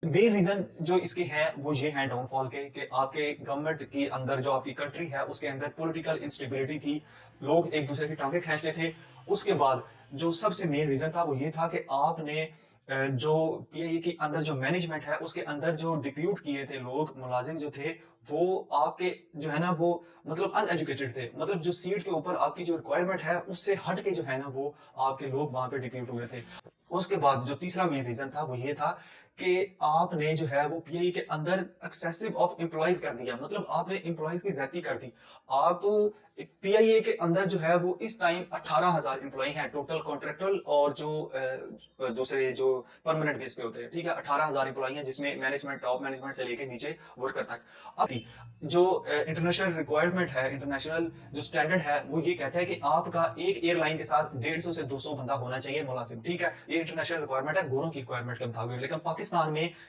Main reason जो इसके हैं वो ये हैं डाउनफॉल के कि आपके गवर्नमेंट के अंदर जो आपकी कंट्री है उसके अंदर पॉलिटिकल इंस्टेबिलिटी थी। लोग एक दूसरे की टांगे खींचते थे। उसके बाद जो सबसे मेन रीजन था वो ये था कि आपने जो पीआईए के अंदर जो मैनेजमेंट है उसके अंदर जो डिप्यूट किए थे लोग मुलाजिम जो थे वो आपके जो है ना वो मतलब अनएजुकेटेड थे। मतलब जो सीट के ऊपर आपकी जो रिक्वायरमेंट है उससे हट के जो है ना वो आपके लोग वहां पे डिप्यूट हुए थे। उसके बाद जो तीसरा मेन रीजन था वो ये था कि आपने जो है वो पीआई के अंदर एक्सेसिव ऑफ एम्प्लॉइज कर दिया। मतलब आपने एम्प्लॉइज की ज्यादती कर दी। आप पीआईए के अंदर जो है वो इस टाइम 18,000 एम्प्लॉय हैं टोटल कॉन्ट्रेक्चुअल और जो दूसरे जो परमानेंट बेस पे होते हैं। ठीक है, 18,000 एम्प्लॉय हैं जिसमें मैनेजमेंट टॉप मैनेजमेंट से लेके नीचे वर्कर तक। अब जो इंटरनेशनल रिक्वायरमेंट है, इंटरनेशनल जो स्टैंडर्ड है वो ये कहता है कि आपका एक एयरलाइन के साथ 150 से 200 बंदा होना चाहिए मुलाजिम। ठीक है, ये इंटरनेशनल रिक्वायरमेंट है गोरों की रिक्वायरमेंट के मुताबिक। लेकिन पाकिस्तान में